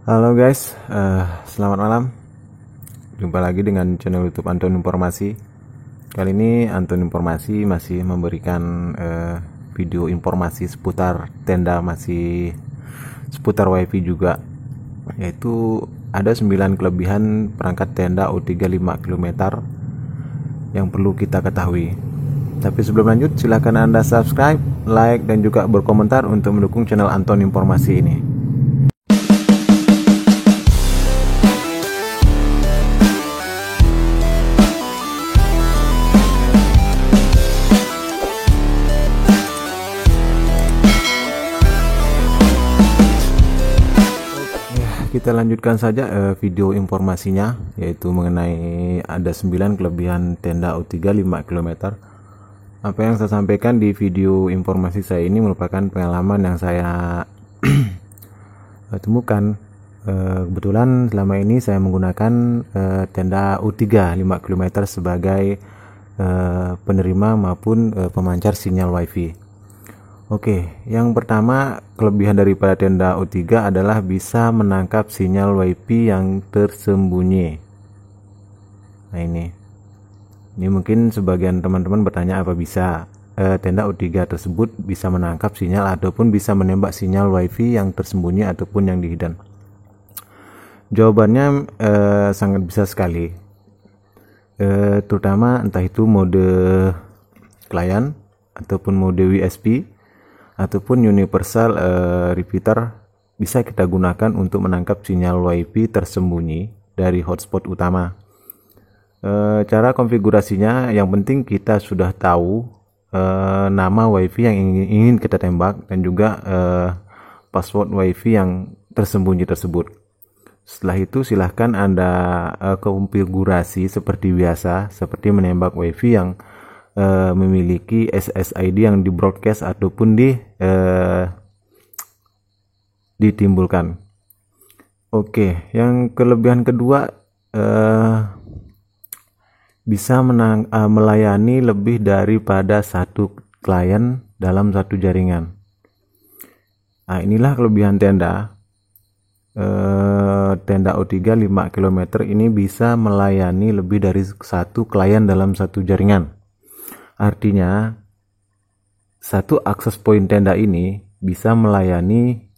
Halo guys, selamat malam. Jumpa lagi dengan channel YouTube Anton Informasi. Kali ini Anton Informasi masih memberikan video informasi seputar tenda, masih seputar WiFi juga. Yaitu ada 9 kelebihan perangkat tenda O3 5 km yang perlu kita ketahui. Tapi sebelum lanjut, silahkan Anda subscribe, like, dan juga berkomentar untuk mendukung channel Anton Informasi ini. Kita lanjutkan saja video informasinya, yaitu mengenai ada 9 kelebihan tenda O3 5 km. Apa yang saya sampaikan di video informasi saya ini merupakan pengalaman yang saya temukan. Kebetulan selama ini saya menggunakan tenda O3 5 km sebagai penerima maupun pemancar sinyal WiFi. Oke, yang pertama, kelebihan daripada tenda O3 adalah bisa menangkap sinyal WiFi yang tersembunyi. Nah, ini mungkin sebagian teman-teman bertanya, apa bisa tenda O3 tersebut bisa menangkap sinyal ataupun bisa menembak sinyal WiFi yang tersembunyi ataupun yang dihidden? Jawabannya sangat bisa sekali, terutama entah itu mode klien ataupun mode WSP ataupun universal repeater, bisa kita gunakan untuk menangkap sinyal WiFi tersembunyi dari hotspot utama. Cara konfigurasinya, yang penting kita sudah tahu nama WiFi yang ingin kita tembak dan juga password WiFi yang tersembunyi tersebut. Setelah itu silahkan Anda konfigurasi seperti biasa, seperti menembak WiFi yang memiliki SSID yang di broadcast ataupun ditimbulkan. Oke, yang kelebihan kedua, bisa melayani lebih daripada satu klien dalam satu jaringan. Nah, inilah kelebihan tenda O3 5 km ini, bisa melayani lebih dari satu klien dalam satu jaringan. Artinya satu akses point tenda ini bisa melayani,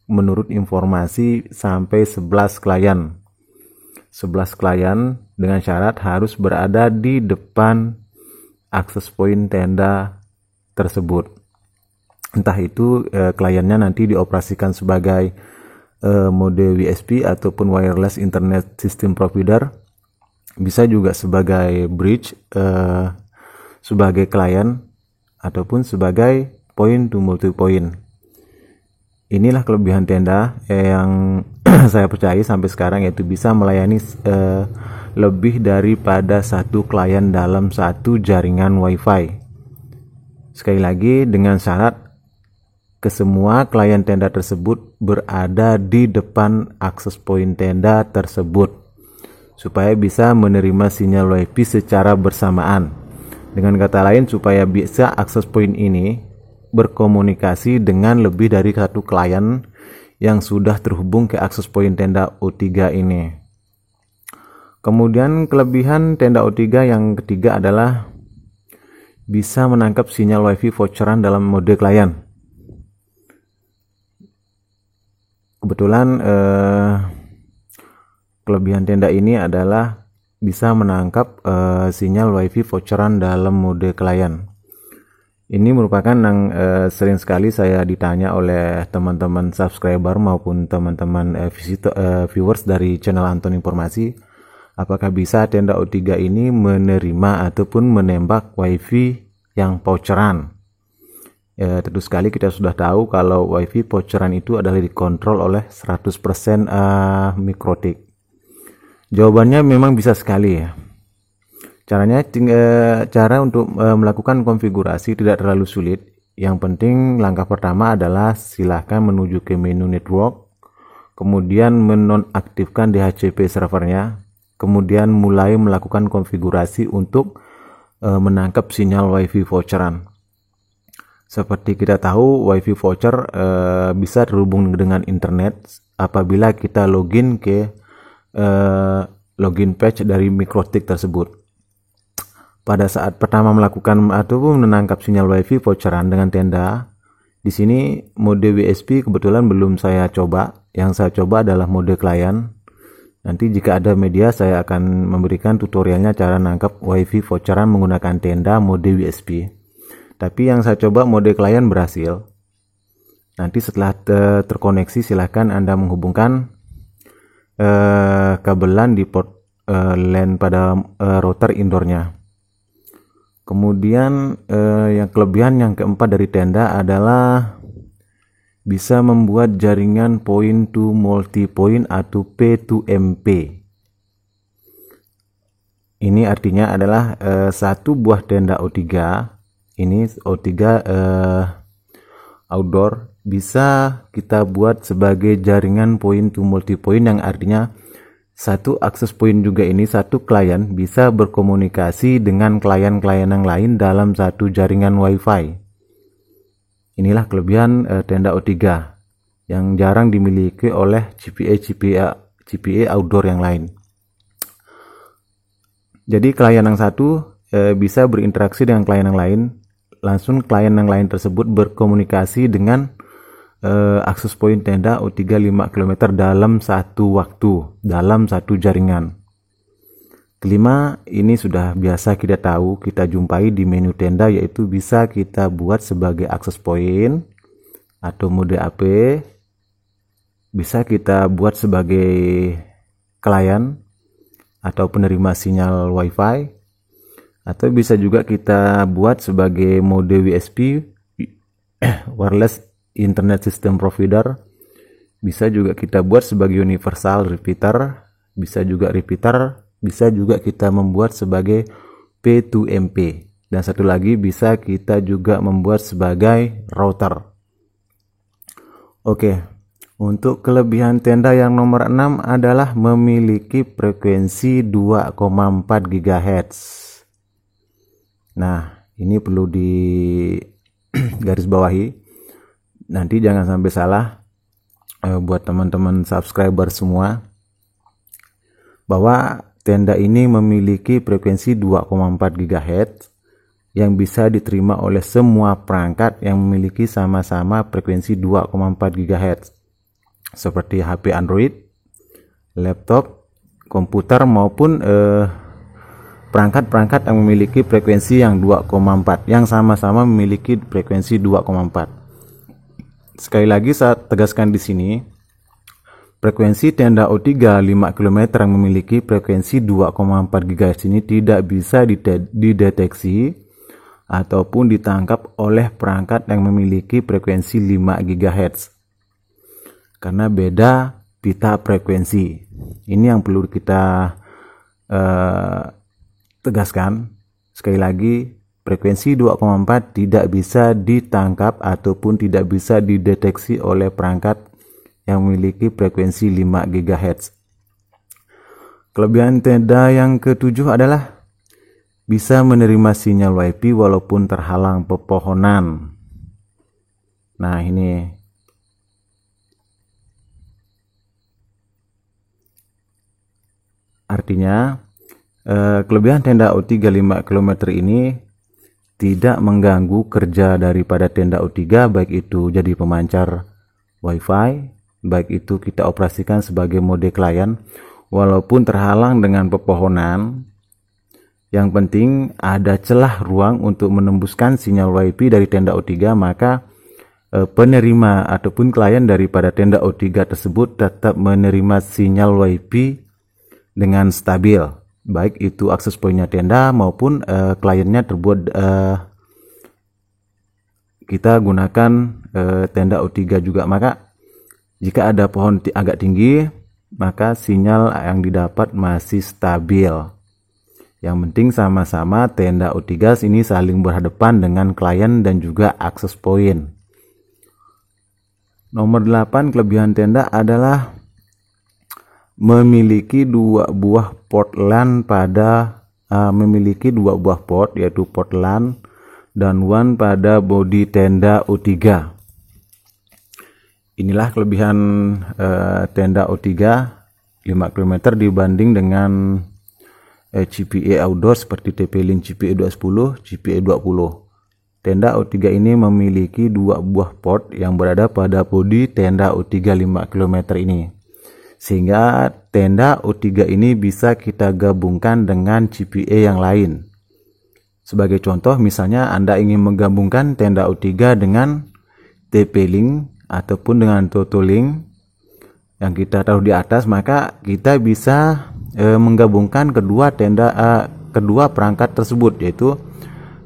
menurut informasi, sampai 11 klien. 11 klien dengan syarat harus berada di depan akses point tenda tersebut. Entah itu kliennya nanti dioperasikan sebagai mode WSP ataupun wireless internet system provider, bisa juga sebagai bridge, sebagai klien, ataupun sebagai point to multi point. Inilah kelebihan tenda yang saya percaya sampai sekarang, yaitu bisa melayani lebih daripada satu klien dalam satu jaringan WiFi. Sekali lagi, dengan syarat kesemua klien tenda tersebut berada di depan akses point tenda tersebut, supaya bisa menerima sinyal WiFi secara bersamaan. Dengan kata lain, supaya bisa akses point ini berkomunikasi dengan lebih dari satu klien yang sudah terhubung ke akses point tenda O3 ini. Kemudian kelebihan tenda O3 yang ketiga adalah bisa menangkap sinyal WiFi voucheran dalam mode klien. Kebetulan kelebihan tenda ini adalah bisa menangkap sinyal WiFi voucheran dalam mode klien. Ini merupakan yang sering sekali saya ditanya oleh teman-teman subscriber maupun teman-teman viewers dari channel Anton Informasi, apakah bisa tenda O3 ini menerima ataupun menembak WiFi yang voucheran. Tentu sekali kita sudah tahu kalau WiFi voucheran itu adalah dikontrol oleh 100% mikrotik. Jawabannya memang bisa sekali ya. Caranya, cara untuk melakukan konfigurasi tidak terlalu sulit. Yang penting langkah pertama adalah silahkan menuju ke menu network, kemudian menonaktifkan DHCP servernya, kemudian mulai melakukan konfigurasi untuk menangkap sinyal WiFi voucheran. Seperti kita tahu, WiFi voucher bisa terhubung dengan internet apabila kita login ke login page dari MikroTik tersebut. Pada saat pertama melakukan ataupun menangkap sinyal WiFi voucheran dengan tenda, di sini mode WSP kebetulan belum saya coba. Yang saya coba adalah mode klien. Nanti jika ada media saya akan memberikan tutorialnya cara nangkap WiFi voucheran menggunakan tenda mode WSP. Tapi yang saya coba mode klien berhasil. Nanti setelah terkoneksi silahkan Anda menghubungkan kabelan di port LAN pada router indoornya. Kemudian yang kelebihan yang keempat dari tenda adalah bisa membuat jaringan point to multipoint atau P2MP. Ini artinya adalah satu buah tenda O3, ini O3 outdoor, bisa kita buat sebagai jaringan point to multipoint, yang artinya satu akses point juga ini, satu klien bisa berkomunikasi dengan klien-klien yang lain dalam satu jaringan WiFi. Inilah kelebihan tenda O3 yang jarang dimiliki oleh GPA outdoor yang lain. Jadi klien yang satu bisa berinteraksi dengan klien yang lain, langsung klien yang lain tersebut berkomunikasi dengan akses point tenda O3 5 km dalam satu waktu, dalam satu jaringan. Kelima, ini sudah biasa kita tahu, kita jumpai di menu tenda, yaitu bisa kita buat sebagai akses point atau mode AP, bisa kita buat sebagai klien atau penerima sinyal WiFi, atau bisa juga kita buat sebagai mode WSP, wireless internet system provider. Bisa juga kita buat sebagai universal repeater, bisa juga repeater, bisa juga kita membuat sebagai P2MP, dan satu lagi bisa kita juga membuat sebagai router. Oke, untuk kelebihan tenda yang nomor 6 adalah memiliki frekuensi 2,4 GHz. Nah, ini perlu di garis bawahi. Nanti jangan sampai salah buat teman-teman subscriber semua, bahwa tenda ini memiliki frekuensi 2,4 GHz yang bisa diterima oleh semua perangkat yang memiliki sama-sama frekuensi 2,4 GHz, seperti HP Android, laptop, komputer, maupun perangkat-perangkat yang memiliki frekuensi yang 2,4, yang sama-sama memiliki frekuensi 2,4. Sekali lagi saya tegaskan di sini, frekuensi tenda O3 5 km yang memiliki frekuensi 2,4 GHz ini tidak bisa dideteksi ataupun ditangkap oleh perangkat yang memiliki frekuensi 5 GHz. Karena beda pita frekuensi. Ini yang perlu kita tegaskan. Sekali lagi, frekuensi 2,4 tidak bisa ditangkap ataupun tidak bisa dideteksi oleh perangkat yang memiliki frekuensi 5 GHz. Kelebihan tenda yang ketujuh adalah bisa menerima sinyal WiFi walaupun terhalang pepohonan. Nah, ini artinya kelebihan tenda O3 5 km ini tidak mengganggu kerja daripada tenda O3, baik itu jadi pemancar WiFi, baik itu kita operasikan sebagai mode klien, walaupun terhalang dengan pepohonan. Yang penting ada celah ruang untuk menembuskan sinyal WiFi dari tenda O3, maka penerima ataupun klien daripada tenda O3 tersebut tetap menerima sinyal WiFi dengan stabil, baik itu akses pointnya tenda maupun kliennya terbuat kita gunakan tenda O3 juga. Maka jika ada pohon agak tinggi, maka sinyal yang didapat masih stabil. Yang penting sama-sama tenda O3 ini saling berhadapan dengan klien dan juga akses point. Nomor 8, kelebihan tenda adalah memiliki dua buah port LAN memiliki dua buah port, yaitu port LAN dan WAN pada bodi tenda O3. Inilah kelebihan tenda O3 5 km dibanding dengan GPE outdoor seperti TP-Link GPE 210, GPE 20. Tenda O3 ini memiliki 2 buah port yang berada pada bodi tenda O3 5 km ini. Sehingga tenda O3 ini bisa kita gabungkan dengan GPE yang lain. Sebagai contoh, misalnya Anda ingin menggabungkan tenda O3 dengan TP-Link ataupun dengan TOTO-Link yang kita taruh di atas, maka kita bisa menggabungkan kedua perangkat tersebut, yaitu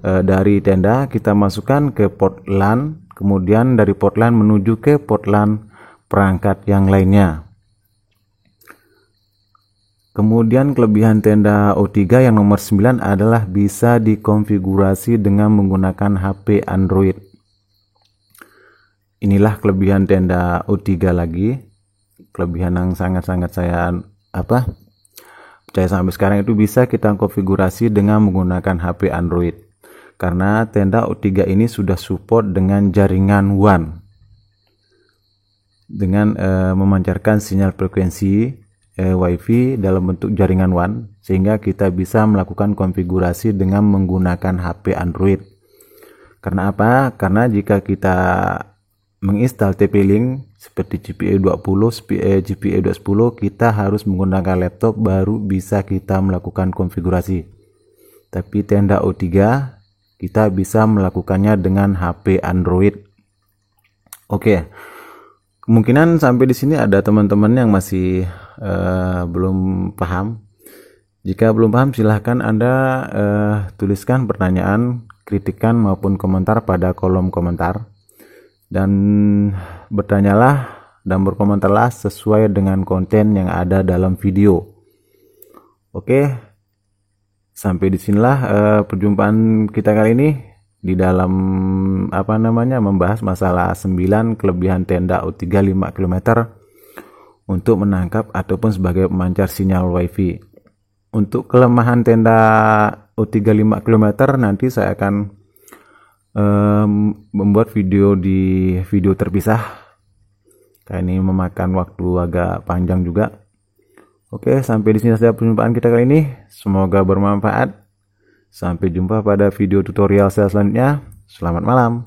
dari tenda kita masukkan ke port LAN, kemudian dari port LAN menuju ke port LAN perangkat yang lainnya. Kemudian kelebihan tenda O3 yang nomor 9 adalah bisa dikonfigurasi dengan menggunakan HP Android. Inilah kelebihan tenda O3 lagi, kelebihan yang sangat-sangat saya percaya sampai sekarang, itu bisa kita konfigurasi dengan menggunakan HP Android. Karena tenda O3 ini sudah support dengan jaringan WAN dengan memancarkan sinyal frekuensi WiFi dalam bentuk jaringan WAN, sehingga kita bisa melakukan konfigurasi dengan menggunakan HP Android. Karena apa? Karena jika kita menginstal TP-Link seperti GPE 20, GPE 210, kita harus menggunakan laptop baru bisa kita melakukan konfigurasi. Tapi tenda O3 kita bisa melakukannya dengan HP Android. Oke, kemungkinan sampai di sini ada teman-teman yang masih belum paham. Jika belum paham, silahkan Anda tuliskan pertanyaan, kritikan maupun komentar pada kolom komentar, dan bertanyalah dan berkomentarlah sesuai dengan konten yang ada dalam video. Oke. Sampai disinilah perjumpaan kita kali ini di dalam membahas masalah 9 kelebihan tenda O3 5 km untuk menangkap ataupun sebagai pemancar sinyal WiFi. Untuk kelemahan tenda O3 5 km nanti saya akan membuat video di video terpisah. Kayak ini memakan waktu agak panjang juga. Oke, sampai di sini saja perjumpaan kita kali ini. Semoga bermanfaat. Sampai jumpa pada video tutorial saya selanjutnya. Selamat malam.